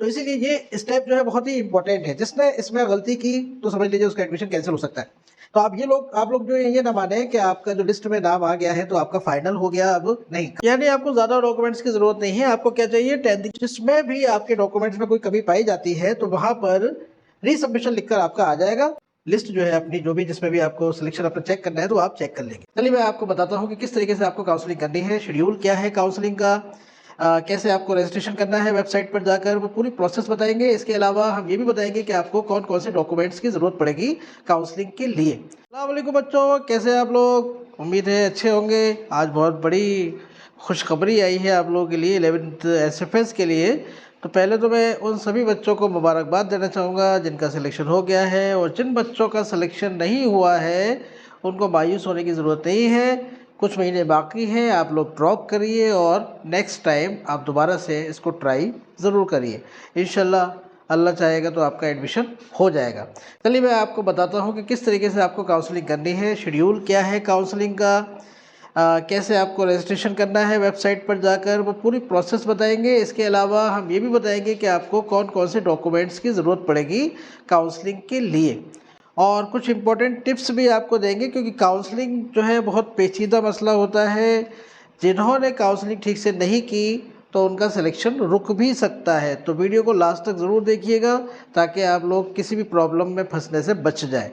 तो इसीलिए ये स्टेप जो है बहुत ही इंपॉर्टेंट है। जिसने इसमें गलती की तो समझ लीजिए उसका एडमिशन कैंसिल हो सकता है। तो आप लोग जो ये ना माने कि आपका जो लिस्ट में नाम आ गया है तो आपका फाइनल हो गया, अब नहीं, यानी आपको ज्यादा डॉक्यूमेंट्स की जरूरत नहीं है। आपको क्या चाहिए, 10th, जिसमें भी आपके डॉक्यूमेंट्स में कोई कमी पाई जाती है तो वहां पर रीसबमिशन लिखकर आपका आ जाएगा। लिस्ट जो है अपनी जो भी जिसमें भी आपको सिलेक्शन अपना चेक करना है तो आप चेक कर लेंगे। चलिए मैं आपको बताता हूँ कि किस तरीके से आपको काउंसलिंग करनी है, शेड्यूल क्या है काउंसलिंग का, कैसे आपको रजिस्ट्रेशन करना है वेबसाइट पर जाकर, वो पूरी प्रोसेस बताएंगे। इसके अलावा हम ये भी बताएंगे कि आपको कौन कौन से डॉक्यूमेंट्स की ज़रूरत पड़ेगी काउंसलिंग के लिए। अस्सलाम वालेकुम बच्चों, कैसे हैं आप लोग? उम्मीद है अच्छे होंगे। आज बहुत बड़ी खुशखबरी आई है आप लोगों के लिए, 11th SFS के लिए। तो पहले तो मैं उन सभी बच्चों को मुबारकबाद देना चाहूँगा जिनका सिलेक्शन हो गया है, और जिन बच्चों का सिलेक्शन नहीं हुआ है उनको मायूस होने की ज़रूरत नहीं है। कुछ महीने बाकी हैं, आप लोग ड्रॉप करिए और नेक्स्ट टाइम आप दोबारा से इसको ट्राई ज़रूर करिए। इंशाल्लाह अल्लाह चाहेगा तो आपका एडमिशन हो जाएगा। चलिए मैं आपको बताता हूँ कि किस तरीके से आपको काउंसलिंग करनी है, शेड्यूल क्या है काउंसलिंग का, कैसे आपको रजिस्ट्रेशन करना है वेबसाइट पर जाकर, वो पूरी प्रोसेस बताएंगे। इसके अलावा हम ये भी बताएंगे कि आपको कौन कौन से डॉक्यूमेंट्स की ज़रूरत पड़ेगी काउंसलिंग के लिए, और कुछ इम्पोर्टेंट टिप्स भी आपको देंगे, क्योंकि काउंसलिंग जो है बहुत पेचीदा मसला होता है। जिन्होंने काउंसलिंग ठीक से नहीं की तो उनका सिलेक्शन रुक भी सकता है। तो वीडियो को लास्ट तक ज़रूर देखिएगा ताकि आप लोग किसी भी प्रॉब्लम में फंसने से बच जाए।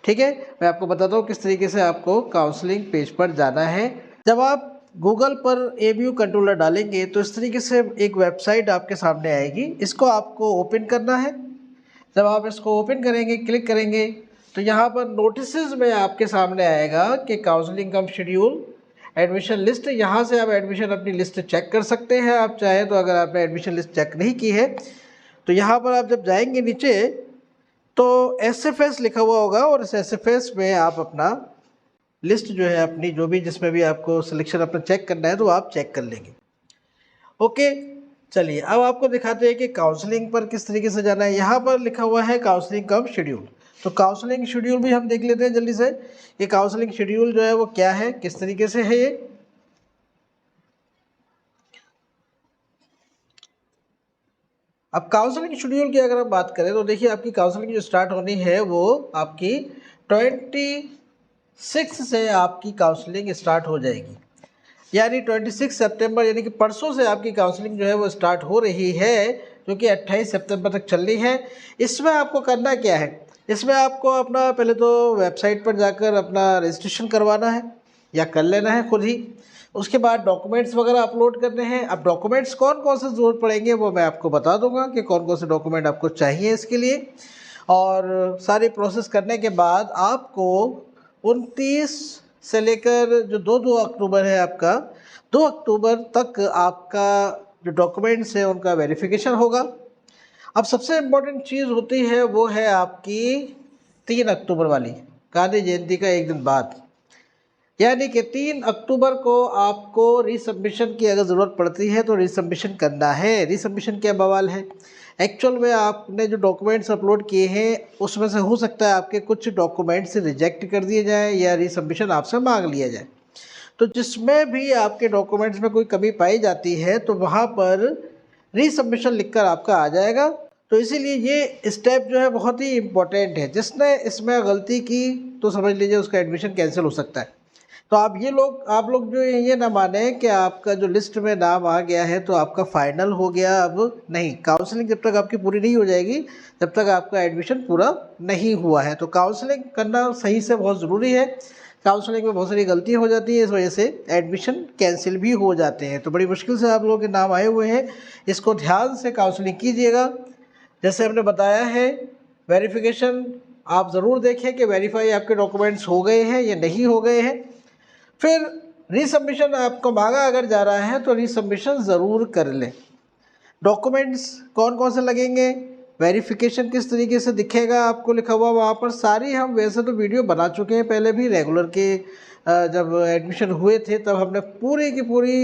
ठीक है, मैं आपको बताता हूँ किस तरीके से आपको काउंसलिंग पेज पर जाना है। जब आप गूगल पर ABU कंट्रोलर डालेंगे तो इस तरीके से एक वेबसाइट आपके सामने आएगी। इसको आपको ओपन करना है। जब आप इसको ओपन करेंगे, क्लिक करेंगे, तो यहाँ पर नोटिसेस में आपके सामने आएगा कि काउंसलिंग कम शेड्यूल एडमिशन लिस्ट। यहाँ से आप एडमिशन अपनी लिस्ट चेक कर सकते हैं आप चाहें तो। अगर आपने एडमिशन लिस्ट चेक नहीं की है तो यहाँ पर आप जब जाएंगे नीचे तो SFS लिखा हुआ होगा, और इस SFS में आप अपना लिस्ट जो है अपनी जो भी जिसमें भी आपको सिलेक्शन अपना चेक करना है तो आप चेक कर लेंगे। ओके, चलिए अब आपको दिखाते हैं कि काउंसलिंग पर किस तरीके से जाना है। यहाँ पर लिखा हुआ है काउंसलिंग कम शेड्यूल। तो काउंसलिंग शेड्यूल भी हम देख लेते हैं जल्दी से। ये काउंसलिंग शेड्यूल जो है वो क्या है, किस तरीके से है ये। अब काउंसलिंग शेड्यूल की अगर हम बात करें तो देखिए आपकी काउंसलिंग जो स्टार्ट होनी है वो आपकी 26 से आपकी काउंसलिंग स्टार्ट हो जाएगी। यानी 26 सितंबर यानी कि परसों से आपकी काउंसलिंग जो है वो स्टार्ट हो रही है, जो कि 28 सितंबर तक चलनी है। इसमें आपको करना क्या है, इसमें आपको अपना पहले तो वेबसाइट पर जाकर अपना रजिस्ट्रेशन करवाना है या कर लेना है खुद ही। उसके बाद डॉक्यूमेंट्स वगैरह अपलोड करने हैं। अब डॉक्यूमेंट्स कौन कौन से ज़रूरत पड़ेंगे वो मैं आपको बता दूंगा कि कौन कौन से डॉक्यूमेंट आपको चाहिए इसके लिए। और सारी प्रोसेस करने के बाद आपको 29 से लेकर जो 2 अक्टूबर है आपका, 2 अक्टूबर तक आपका जो डॉक्यूमेंट्स है उनका वेरिफिकेशन होगा। अब सबसे इम्पोर्टेंट चीज़ होती है वो है आपकी 3 अक्टूबर वाली, गांधी जयंती का एक दिन बाद, यानी कि 3 अक्टूबर को आपको रीसबमिशन की अगर ज़रूरत पड़ती है तो रीसबमिशन करना है। रीसबमिशन क्या बवाल है, एक्चुअल में आपने जो डॉक्यूमेंट्स अपलोड किए हैं उसमें से हो सकता है आपके कुछ डॉक्यूमेंट्स रिजेक्ट कर दिए जाएँ या रीसबमिशन आपसे मांग लिया जाए। तो जिसमें भी आपके डॉक्यूमेंट्स में कोई कमी पाई जाती है तो वहाँ पर रीसबमिशन लिखकर आपका आ जाएगा। तो इसीलिए ये स्टेप जो है बहुत ही इम्पोर्टेंट है। जिसने इसमें गलती की तो समझ लीजिए उसका एडमिशन कैंसिल हो सकता है। तो आप लोग जो ये ना माने कि आपका जो लिस्ट में नाम आ गया है तो आपका फाइनल हो गया, अब नहीं। काउंसलिंग जब तक आपकी पूरी नहीं हो जाएगी जब तक आपका एडमिशन पूरा नहीं हुआ है। तो काउंसलिंग करना सही से बहुत ज़रूरी है। काउंसलिंग में बहुत सारी गलतियाँ हो जाती है, इस वजह से एडमिशन कैंसिल भी हो जाते हैं। तो बड़ी मुश्किल से आप लोगों के नाम आए हुए हैं, इसको ध्यान से काउंसलिंग कीजिएगा। जैसे हमने बताया है, वेरिफिकेशन आप ज़रूर देखें कि वेरीफाई आपके डॉक्यूमेंट्स हो गए हैं या नहीं हो गए हैं। फिर रीसबमिशन आपको मांगा अगर जा रहा है तो रीसबमिशन ज़रूर कर लें। डॉक्यूमेंट्स कौन कौन से लगेंगे, वेरिफिकेशन किस तरीके से दिखेगा आपको लिखा हुआ वहाँ पर, सारी हम वैसे तो वीडियो बना चुके हैं पहले भी। रेगुलर के जब एडमिशन हुए थे तब हमने पूरी की पूरी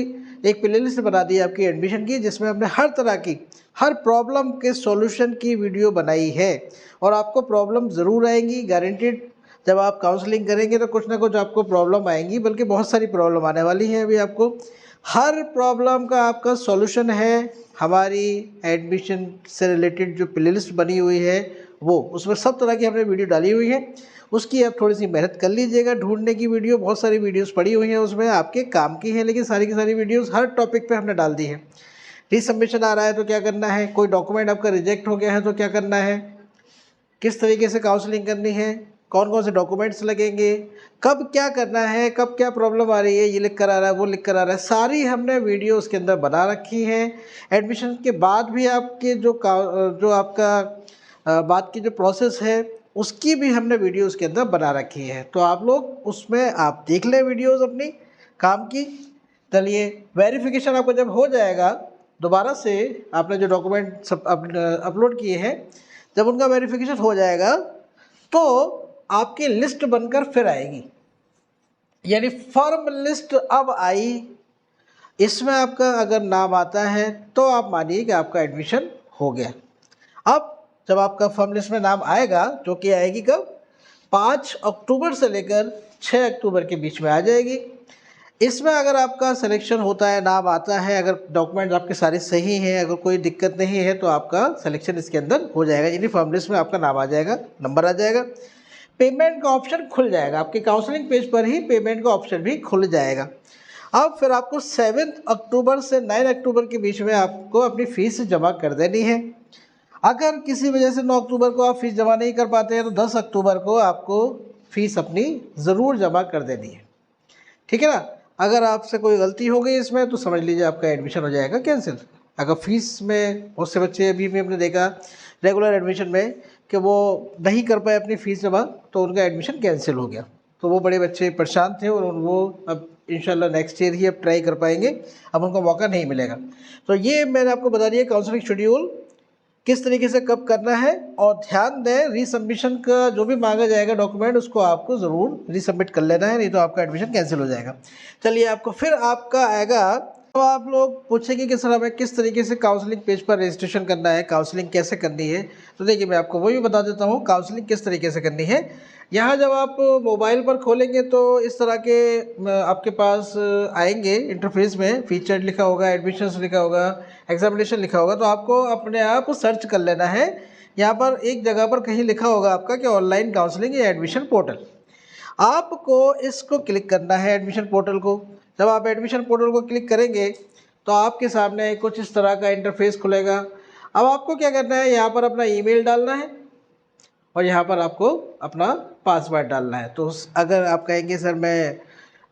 एक प्लेलिस्ट बना दी आपकी एडमिशन की, जिसमें हमने हर तरह की हर प्रॉब्लम के सॉल्यूशन की वीडियो बनाई है। और आपको प्रॉब्लम ज़रूर आएंगी, गारंटेड। जब आप काउंसलिंग करेंगे तो कुछ ना कुछ आपको प्रॉब्लम आएंगी, बल्कि बहुत सारी प्रॉब्लम आने वाली है अभी आपको। हर प्रॉब्लम का आपका सॉल्यूशन है। हमारी एडमिशन से रिलेटेड जो प्लेलिस्ट बनी हुई है वो, उसमें सब तरह की हमने वीडियो डाली हुई है। उसकी आप थोड़ी सी मेहनत कर लीजिएगा ढूंढने की वीडियो, बहुत सारी वीडियोस पड़ी हुई हैं उसमें, आपके काम की है, लेकिन सारी की सारी वीडियोस हर टॉपिक पे हमने डाल दी है। रीसबमिशन आ रहा है तो क्या करना है, कोई डॉक्यूमेंट आपका रिजेक्ट हो गया है तो क्या करना है, किस तरीके से काउंसलिंग करनी है, कौन कौन से डॉक्यूमेंट्स लगेंगे, कब क्या करना है, कब क्या प्रॉब्लम आ रही है, ये लिख कर आ रहा है, वो लिख कर आ रहा है, सारी हमने वीडियो उसके अंदर बना रखी है। एडमिशन के बाद भी आपके जो आपका बाद की जो प्रोसेस है उसकी भी हमने वीडियो उसके अंदर बना रखी है। तो आप लोग उसमें आप देख लें वीडियोज़ अपनी काम की। चलिए, वेरिफिकेशन आपका जब हो जाएगा, दोबारा से आपने जो डॉक्यूमेंट सब अपलोड किए हैं, जब उनका वेरिफिकेशन हो जाएगा तो आपकी लिस्ट बनकर फिर आएगी, यानी फर्म लिस्ट अब आई। इसमें आपका अगर नाम आता है तो आप मानिए कि आपका एडमिशन हो गया। अब जब आपका फर्म लिस्ट में नाम आएगा, जो कि आएगी कब, 5 अक्टूबर से लेकर 6 अक्टूबर के बीच में आ जाएगी। इसमें अगर आपका सिलेक्शन होता है, नाम आता है, अगर डॉक्यूमेंट आपके सारे सही हैं, अगर कोई दिक्कत नहीं है, तो आपका सिलेक्शन इसके अंदर हो जाएगा, यानी फॉर्म लिस्ट में आपका नाम आ जाएगा, नंबर आ जाएगा, पेमेंट का ऑप्शन खुल जाएगा, आपके काउंसलिंग पेज पर ही पेमेंट का ऑप्शन भी खुल जाएगा। अब फिर आपको 7 अक्टूबर से 9 अक्टूबर के बीच में आपको अपनी फ़ीस जमा कर देनी है। अगर किसी वजह से 9 अक्टूबर को आप फ़ीस जमा नहीं कर पाते हैं तो 10 अक्टूबर को आपको फ़ीस अपनी ज़रूर जमा कर देनी है, ठीक है ना। अगर आपसे कोई गलती हो गई इसमें तो समझ लीजिए आपका एडमिशन हो जाएगा कैंसिल। अगर फ़ीस में बहुत से बच्चे अभी भी हमने देखा रेगुलर एडमिशन में कि वो नहीं कर पाए अपनी फ़ीस जमा, तो उनका एडमिशन कैंसिल हो गया। तो वो बड़े बच्चे परेशान थे और वो अब इंशाल्लाह नेक्स्ट ईयर ही अब ट्राई कर पाएंगे, अब उनको मौका नहीं मिलेगा। तो ये मैंने आपको बता दिया काउंसलिंग शेड्यूल किस तरीके से कब करना है। और ध्यान दें, रीसबमिशन का जो भी मांगा जाएगा डॉक्यूमेंट, उसको आपको ज़रूर रीसबमिट कर लेना है, नहीं तो आपका एडमिशन कैंसिल हो जाएगा। चलिए, आपको फिर आपका आएगा, तो आप लोग पूछेंगे कि सर हमें किस तरीके से काउंसलिंग पेज पर रजिस्ट्रेशन करना है, काउंसलिंग कैसे करनी है। तो देखिए, मैं आपको वही बता देता हूँ काउंसलिंग किस तरीके से करनी है। यहाँ जब आप मोबाइल पर खोलेंगे तो इस तरह के आपके पास आएंगे इंटरफेस में, फीचर्ड लिखा होगा, एडमिशन्स लिखा होगा, एग्जामिनेशन लिखा होगा। तो आपको अपने आप सर्च कर लेना है। यहाँ पर एक जगह पर कहीं लिखा होगा आपका कि ऑनलाइन काउंसलिंग या एडमिशन पोर्टल, आपको इसको क्लिक करना है, एडमिशन पोर्टल को। जब आप एडमिशन पोर्टल को क्लिक करेंगे तो आपके सामने कुछ इस तरह का इंटरफेस खुलेगा। अब आपको क्या करना है, यहाँ पर अपना ईमेल डालना है और यहाँ पर आपको अपना पासवर्ड डालना है। तो अगर आप कहेंगे सर मैं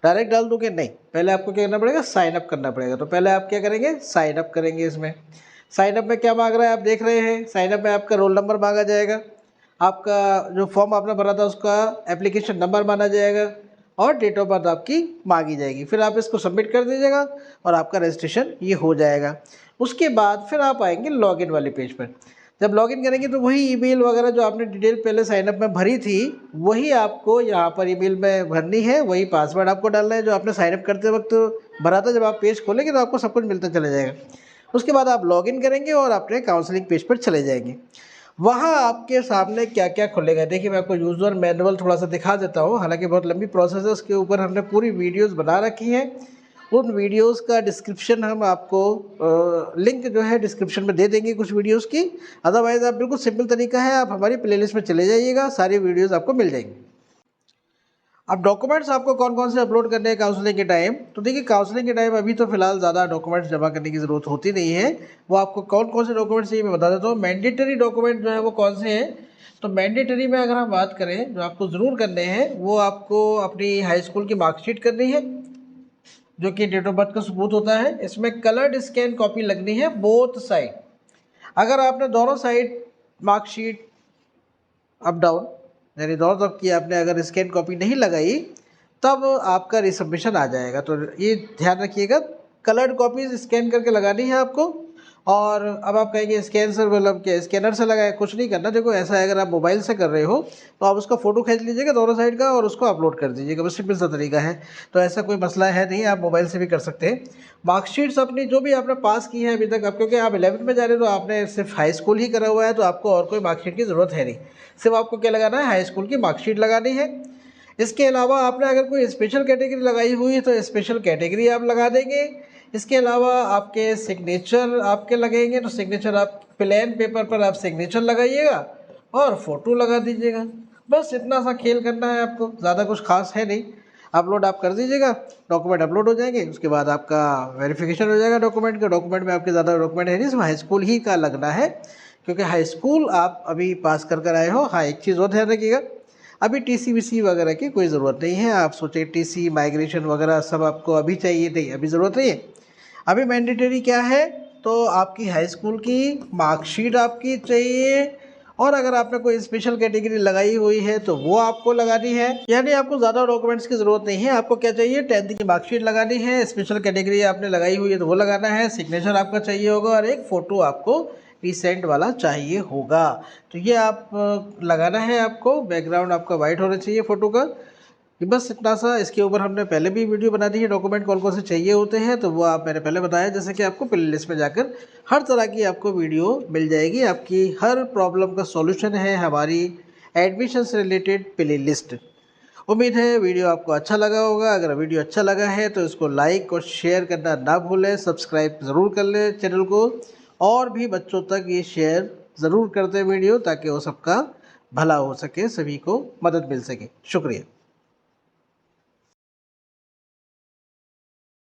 डायरेक्ट डाल दूँ कि नहीं, पहले आपको क्या करना पड़ेगा, साइन अप करना पड़ेगा। तो पहले आप क्या करेंगे, साइन अप करेंगे। इसमें साइन अप में क्या मांग रहा है आप देख रहे हैं, साइन अप में आपका रोल नंबर मांगा जाएगा, आपका जो फॉर्म आपने भरा था उसका एप्लीकेशन नंबर माना जाएगा और डेट ऑफ बर्थ आपकी मांगी जाएगी। फिर आप इसको सबमिट कर दीजिएगा और आपका रजिस्ट्रेशन ये हो जाएगा। उसके बाद फिर आप आएंगे लॉगिन वाले पेज पर। जब लॉगिन करेंगे तो वही ईमेल वगैरह जो आपने डिटेल पहले साइनअप में भरी थी, वही आपको यहाँ पर ईमेल में भरनी है, वही पासवर्ड आपको डालना है जो आपने साइनअप करते वक्त भरा था। जब आप पेज खोलेंगे तो आपको सब कुछ मिलता चला जाएगा। उसके बाद आप लॉगिन करेंगे और अपने काउंसलिंग पेज पर चले जाएंगे। वहाँ आपके सामने क्या क्या खुलेगा, देखिए मैं आपको यूज़र मैनुअल थोड़ा सा दिखा देता हूँ। हालांकि बहुत लंबी प्रोसेस है, उसके ऊपर हमने पूरी वीडियोस बना रखी हैं। उन वीडियोस का डिस्क्रिप्शन हम आपको लिंक जो है डिस्क्रिप्शन में दे देंगे कुछ वीडियोस की। अदरवाइज़ आप बिल्कुल सिंपल तरीका है, आप हमारी प्लेलिस्ट में चले जाइएगा, सारी वीडियोस आपको मिल जाएंगी। अब डॉक्यूमेंट्स आपको कौन कौन से अपलोड करने हैं काउंसलिंग के टाइम, तो देखिए काउंसलिंग के टाइम अभी तो फिलहाल ज़्यादा डॉक्यूमेंट्स जमा करने की ज़रूरत होती नहीं है। वो आपको कौन कौन से डॉक्यूमेंट्स चाहिए मैं बता देता हूँ। मैंडेटरी डॉक्यूमेंट जो है वो कौन से हैं, तो मैंडेटरी में अगर हम बात करें जो आपको ज़रूर करने हैं, वो आपको अपनी हाई स्कूल की मार्कशीट करनी है जो कि डेट ऑफ बर्थ का सबूत होता है। इसमें कलर्ड स्कैन कॉपी लगनी है बोथ साइड। अगर आपने दोनों साइड मार्कशीट अप डाउन यानी दोनों तरफ की आपने अगर स्कैन कॉपी नहीं लगाई, तब आपका रिसबमिशन आ जाएगा। तो ये ध्यान रखिएगा, कलर्ड कॉपीज स्कैन करके लगानी है आपको। और अब आप कहेंगे स्कैन से मतलब क्या, स्कैनर से लगाए, कुछ नहीं करना। देखो ऐसा है, अगर आप मोबाइल से कर रहे हो तो आप उसका फ़ोटो खींच लीजिएगा दोनों साइड का और उसको अपलोड कर दीजिएगा, बस सिंपल सा तरीका है। तो ऐसा कोई मसला है नहीं, आप मोबाइल से भी कर सकते हैं। मार्कशीट्स अपनी जो भी आपने पास की है अभी तक, अब क्योंकि आप 11th में जा रहे हो तो आपने सिर्फ हाई स्कूल ही करा हुआ है, तो आपको और कोई मार्कशीट की ज़रूरत है नहीं। सिर्फ आपको क्या लगाना है, हाई स्कूल की मार्कशीट लगानी है। इसके अलावा आपने अगर कोई स्पेशल कैटेगरी लगाई हुई है तो स्पेशल कैटेगरी आप लगा देंगे। इसके अलावा आपके सिग्नेचर आपके लगेंगे, तो सिग्नेचर आप प्लेन पेपर पर आप सिग्नेचर लगाइएगा और फ़ोटो लगा दीजिएगा। बस इतना सा खेल करना है आपको, ज़्यादा कुछ खास है नहीं। अपलोड आप कर दीजिएगा, डॉक्यूमेंट अपलोड हो जाएंगे, उसके बाद आपका वेरिफिकेशन हो जाएगा डॉक्यूमेंट का। डॉक्यूमेंट में आपके ज़्यादा डॉक्यूमेंट है नहीं, सिर्फ हाई स्कूल ही का लगना है, क्योंकि हाई स्कूल आप अभी पास कर आए हो। हाँ, एक चीज़ और ध्यान रखिएगा, अभी टीसी वीसी वगैरह की कोई ज़रूरत नहीं है। आप सोचे टीसी माइग्रेशन वगैरह सब आपको अभी चाहिए, नहीं, अभी ज़रूरत नहीं है। अभी मैंडेटरी क्या है, तो आपकी हाई स्कूल की मार्कशीट आपकी चाहिए, और अगर आपने कोई स्पेशल कैटेगरी लगाई हुई है तो वो आपको लगानी है। यानी आपको ज़्यादा डॉक्यूमेंट्स की ज़रूरत नहीं है। आपको क्या चाहिए, 10th की मार्कशीट लगानी है, स्पेशल कैटेगरी आपने लगाई हुई है तो वो लगाना है, सिग्नेचर आपका चाहिए होगा, और एक फ़ोटो आपको रिसेंट वाला चाहिए होगा। तो ये आप लगाना है आपको। बैकग्राउंड आपका वाइट होना चाहिए फ़ोटो का। कि बस इतना सा। इसके ऊपर हमने पहले भी वीडियो बना दी है, डॉक्यूमेंट कौन कौन से चाहिए होते हैं, तो वो आप मैंने पहले बताया। जैसे कि आपको प्ले लिस्ट में जाकर हर तरह की आपको वीडियो मिल जाएगी, आपकी हर प्रॉब्लम का सॉल्यूशन है हमारी एडमिशन से रिलेटेड प्ले लिस्ट। उम्मीद है वीडियो आपको अच्छा लगा होगा। अगर वीडियो अच्छा लगा है तो इसको लाइक और शेयर करना ना भूलें, सब्सक्राइब ज़रूर कर लें चैनल को, और भी बच्चों तक ये शेयर ज़रूर करते वीडियो, ताकि वो सबका भला हो सके, सभी को मदद मिल सके। शुक्रिया।